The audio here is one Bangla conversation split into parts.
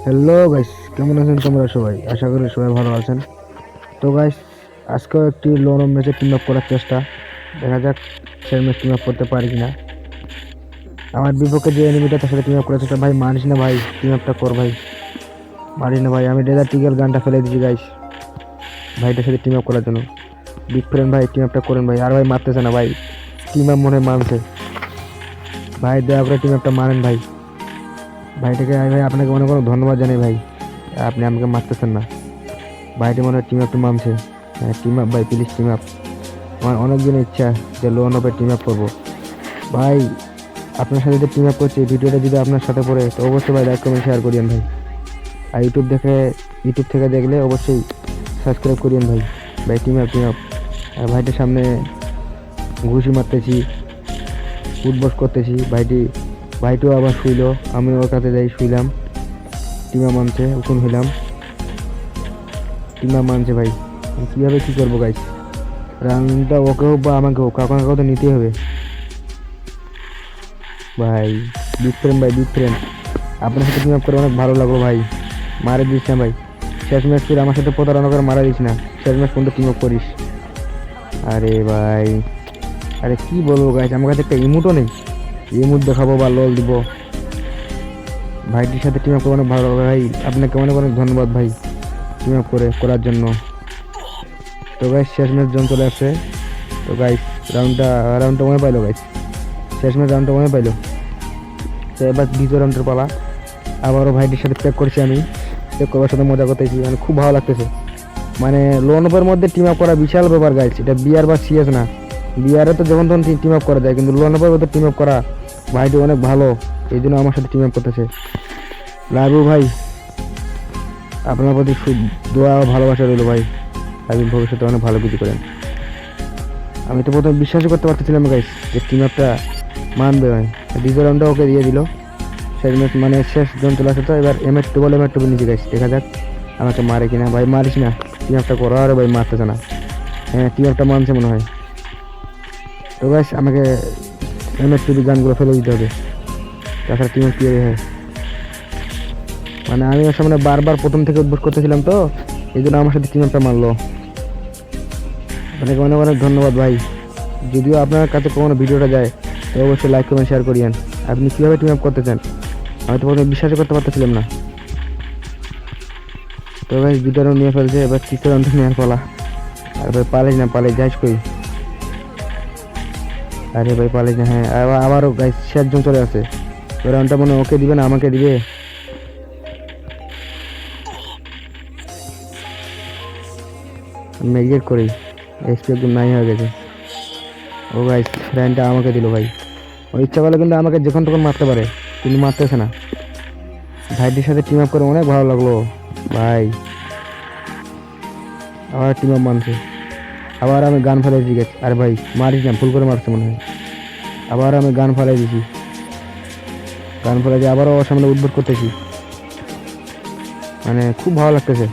হ্যালো গাইস, কেমন আছেন তোমরা সবাই? আশা করি সবাই ভালো আছেন। তো গাইস, আজকেও একটি লোন ম্যাচে টিম আপ করার চেষ্টা। দেখা যাক সেই ম্যাচ টিম আপ করতে পারি কিনা। আমার বিপক্ষে যে এনিমিটা তার সাথে টিম আপ করার চেষ্টা। ভাই মারিস না ভাই, টিম আপটা কর ভাই। মারিস না ভাই, আমি ডেজার্ট টিগেল গানটা ফেলে দিয়েছি গাইস ভাইটার সাথে টিম আপ করার জন্য। বিগ ফ্রেন্ড ভাই, টিম আপটা করেন ভাই। আর ভাই মারতেছে না ভাই, টিম আপ মনে হয় মানছে। ভাই দয়া করে টিম আপটা মারেন ভাই। ভাইটাকে ভাই আপনাকে অনেক অনেক ধন্যবাদ জানাই ভাই, আপনি আমাকে মারতেছেন না। ভাইটি মনে হয় টিম আপ মানছে। হ্যাঁ টিম আপ ভাই, প্লিজ টিম আপ। আমার অনেক দিনের ইচ্ছা যে লোন আপে টিম আপ করবো ভাই। আপনার সাথে যে টিম আপ করছি, ভিডিওটা যদি আপনার সাথে পড়ে তো অবশ্যই ভাই লাইক কমেন্ট শেয়ার করিয়েন ভাই। আর ইউটিউব থেকে দেখলে অবশ্যই সাবস্ক্রাইব করিয়েন ভাই। ভাই টিম আপ টিম আপ। আর ভাইটির সামনে ঘুষি মারতেছি, উঠবস করতেছি। ভাইটিও আবার শুইলো, আমি ওর কাছে যাই শুইলাম। টিম আপ মানছে, উঠুন হইলাম। টিম আপ মানছে ভাই, কীভাবে কী করবো গাইস? রানটা ওকে হোক বা আমাকে হোক, কাউকে না কাউকে তো নিতেই হবে ভাই। বিগ ফ্রেন্ড ভাই, বিগ ফ্রেন্ড, আপনার সাথে টিম আপ করে অনেক ভালো লাগলো ভাই। মারা দিস না ভাই, শেষ ম্যাচ ফির আমার সাথে প্রতারণা করে মারা দিস না। শেষ ম্যাচ পর্যন্ত টিম আপ করিস। আরে ভাই, আরে কি বলবো গাইস, আমার কাছে একটা ইমোটও নেই। ইমোট দেখাবো বা লল দিব। ভাইটির সাথে টিম আপ করে অনেক ভালো লাগলো ভাই, আপনাকে অনেক অনেক ধন্যবাদ ভাই টিম আপ করার জন্য। তো গাইস শেষ ম্যাচ জন চলে আসছে। তো গাইস রাউন্ডটা মনে পাইলো গাইস, শেষ ম্যাচ রাউন্ডটা মনে পাইলো। তো এবার দ্বিতীয় রাউন্ডের পালা। আবারও ভাইটির সাথে প্যাক করছি আমি, প্যাক করার সাথে মজা করতেছি, মানে খুব ভালো লাগতেছে। মানে লোন আপের মধ্যে টিম আপ করা বিশাল ব্যাপার গাইস। এটা বিআর বা সিএস না, বিআরে তো যখন তখন টিম আপ করা যায়, কিন্তু লোন আপের মধ্যে টিম আপ করা ভাইটি অনেক ভালো, এই জন্য আমার সাথে টিম আপ করতেছে। লাভু ভাই, আপনার প্রতি দোয়া ও ভালোবাসা রইল ভাই, আপনি ভবিষ্যতে অনেক ভালো কিছু করেন। আমি তো প্রথমে বিশ্বাসই করতে পারতেছিলাম গাইস যে টিম আপটা মানবে ভাই। দ্বিতীয় রাউন্ডটা ওকে দিয়ে দিল। শেষ ম্যাচ মানে শেষ জন চলে আসে। তো এবার এম এর টু নিচে গাইস, দেখা যাক আমাকে মারে কিনা। ভাই মারিস না, টিম আপটা করো। আরে ভাই মারতেছে না। হ্যাঁ টিম আপটা মানছে মনে হয়। তো গাইস আমাকে এম এর টু গানগুলো ফেলে দিতে হবে, তাছাড়া টিম আপ ক্লিয়ার হয়। মানে আমি ওর সামনে বারবার প্রথম থেকে উদ্বোস করতেছিলাম, তো এই জন্য আমার সাথে টিম আপটা মারলো। আপনাকে অনেক অনেক ধন্যবাদ ভাই। যদিও আপনার কাছে কোনো ভিডিওটা যায় তো অবশ্যই লাইক কমেন্ট শেয়ার করিয়েন। আপনি কীভাবে টিম আপ করতে চান আমি তো প্রথমে বিশ্বাসই করতে পারতেছিলাম না। তো ভাই দুটো রাউন্ড নিয়ে ফেলছে, এবার তৃতীয় রাউন্ড নেওয়ার পালা। আর ভাই পালিস না, পালিস যাইস কই? আরে ভাই পালিস না। হ্যাঁ আবারও গাইস শেষ জন চলে আসে। তো রাউন্ডটা মনে ওকে দিবে না আমাকে দিবে। মেরিগেট করি, এসপি একদম নাই হয়ে গেছে। ও গাইস রাউন্ডটা আমাকে দিল ভাই। ও ইচ্ছা করলে কিন্তু আমাকে যখন তখন মারতে পারে, কিন্তু মারতেছে না। ভাইটির সাথে টিম আপ করে অনেক ভালো লাগলো ভাই। আবার টিম আপ মানছে, আবার আমি গান ফেলাই দিয়েছি গেছি। আরে ভাই মারিস না, ভুল করে মারছে মনে হয়। আবার আমি গান ফেলাই দিয়েছি, গান ফেলাই দিয়ে আবারও ওর সামনে উদ্বোধ করতেছি। মানে খুব ভালো লাগতেছে।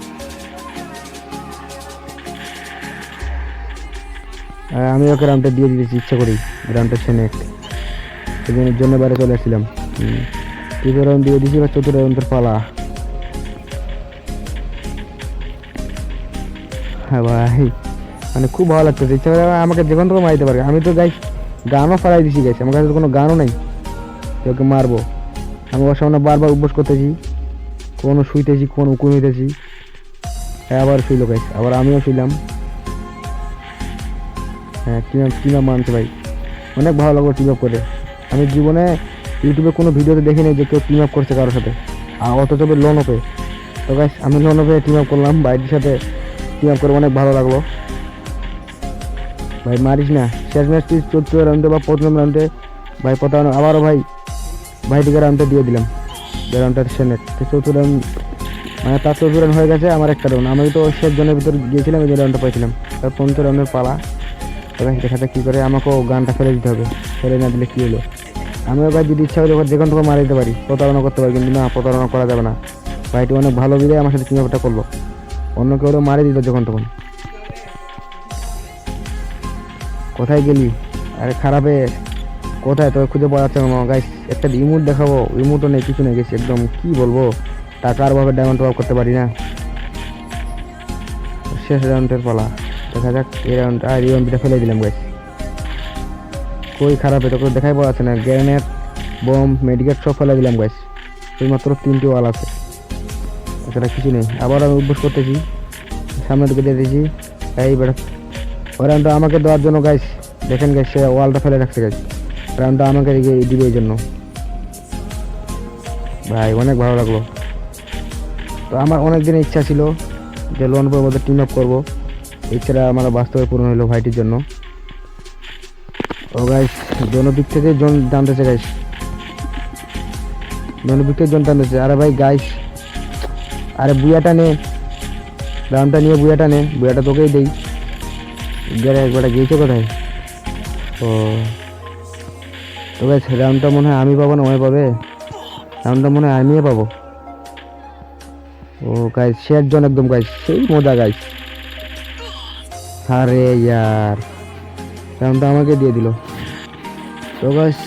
আর আমি ওকে রাউন্ডটা দিয়ে দিতেছি ইচ্ছা করেই, রাউন্ডটা সেনেট সেদিনের জন্য বাইরে চলে আসছিলাম। তৃতীয় রাউন্ড দিয়ে দিয়েছি, এবার চতুর্থ রাউন্ডের পালা। হ্যাঁ ভাই, মানে খুব ভালো লাগতেছে। ইচ্ছা করে আমাকে যখন তখন মারতে পারে। আমি তো গাইস গানও ফেলাই দিছি গাইস, আমার কাছে তো কোনো গানও নাই যে ওকে মারবো। আমি ওর সামনে বারবার উপোস করতেছি, কোনো শুইতেছি, কোনো উকুন হইতেছি। হ্যাঁ আবার শুইলো গাইস, আবার আমিও শুইলাম। হ্যাঁ টিম আপ মানছে ভাই, অনেক ভালো লাগলো টিম আপ করে। আমি জীবনে ইউটিউবে কোনো ভিডিওতে দেখিনি যে কেউ টিম আপ করছে কারোর সাথে, আর অথচ লোন আপে। তো গাইস আমি লোন আপে টিম আপ করলাম, বাইরের সাথে টিম আপ করে অনেক ভালো লাগলো। ভাই মারিস না, শেষ ম্যাচটি চতুর্থ রাউন্ডে বা প্রথম রাউন্ডে ভাই প্রতারণা। আবারও ভাইটিকে রাউন্ডটা দিয়ে দিলাম, যে রাউন্ডটা সেনেট। চতুর্থ রাউন্ড মানে তার চতুর্থ রাউন্ড হয়ে গেছে, আমার একটা রাউন্ড। আমি তো শেষ জনের ভিতর গিয়েছিলাম, এই যে রাউন্ডটা পাইছিলাম। তার পঞ্চম রাউন্ডের পালা। এবার দেখা যাক কী করে। আমাকেও গানটা ফেলে দিতে হবে, ফেলে না দিলে কী হলো। আমিও ভাই যদি ইচ্ছা হলে যেখান থেকে মারা দিতে পারি, প্রতারণা করতে পারি, কিন্তু না, প্রতারণা করা যাবে না। ভাইটি অনেক ভালো বিদায় আমার সাথে কিভাবেটা করলো, অন্য কেউ মারে দিত যখন তখন। কোথায় গেলি? আরে খারাপে কোথায় তোর খুঁজে পাওয়া যাচ্ছে না গাইস। একটা ইমোট দেখাবো, ইমোটও নেই, কিছু নেই গেছি একদম, কি বলবো। টাকার অভাবে ডায়মন্ড টপ করতে পারি না। শেষ রাউন্ডের পালা, দেখা যাক এই রাউন্ড। আর ইউএমপিটা ফেলে দিলাম গাইস। কই খারাপ, এটা করে দেখাই পাওয়া যাচ্ছে না। গ্রেনেড, বম, মেডিকেট সব ফেলে দিলাম গাইস। শুধুমাত্র 3টি ওয়াল আছে, এছাড়া কিছু নেই। আবার আমি অভ্যাস করতেছি, সামনের দিকে দিয়ে দিয়েছি। এই বেটা ওই রাউন্ডটা আমাকে দেওয়ার জন্য গাইস, দেখেন গাইস সে ওয়ালটা ফেলে রাখছে গাইস। রাউন্ডটা আমাকে দিবে এই জন্য ভাই, অনেক ভালো লাগলো। তো আমার অনেক দিনের ইচ্ছা ছিল যে লোন পর মধ্যে টিম আপ করবো, ইচ্ছাটা আমার বাস্তবে পূরণ হলো ভাইটির জন্য। ও গাইস দোনো দিক থেকে জন টানতেছে গাইস, দোনো দিক থেকে জন টানতেছে। আরে ভাই গাইস, আরে বুয়াটা নে, রাউন্ডটা নিয়ে বুয়াটা নে, বুয়াটা তোকেই দেই। একবারটা গিয়েছে কোথায়? ও তো গাইস রাউন্ডটা মনে হয় আমি পাবো না, ওই পাবে। রাউন্ডটা মনে হয় আমিও পাবো। ও গাইস শেয়ার জন একদম গাইস, সেই মজা গাইস। আরে ইয়ার রাউন্ডটা আমাকে দিয়ে দিল। তো গাইস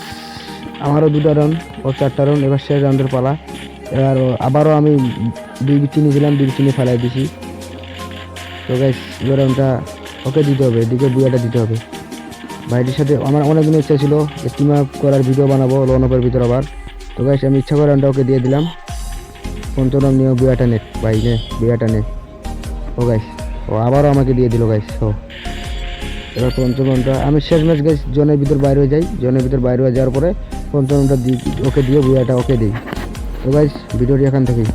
আমারও 2টা রাউন্ড ও 4টা রাউন্ড, এবার শেষ রাউন্ডের পালা। এবার আবারও আমি 2 বিচি নিয়েছিলাম, 2 বিচি নিয়ে ফেলাই দিছি। তো গাইস এবার রাউন্ডটা ওকে দিতে হবে, এদিকে বুয়াটা দিতে হবে। ভাইটির সাথে আমার অনেক দিনের ইচ্ছা ছিল যে টিম আপ করার ভিডিও বানাবো লোন আপের ভিতর আবার। তো গাইস আমি ইচ্ছা করে রাউন্ডটা ওকে দিয়ে দিলাম। পঞ্চম নিয়ে বুয়াটা নে ভাই, নে বুয়াটা নে। ও গাইস ও আবারও আমাকে দিয়ে দিল গাইস। ও এবার পঞ্চম রাউন্ডটা আমি শেষ ম্যাচ গাইস জোনের ভিতর বাইরে হয়ে যাই। জোনের ভিতর বাইরে হয়ে যাওয়ার পরে পঞ্চম রাউন্ডটা ওকে দিয়ে বুয়াটা ওকে দিই। তো গাইস ভিডিওটি এখান থেকেই।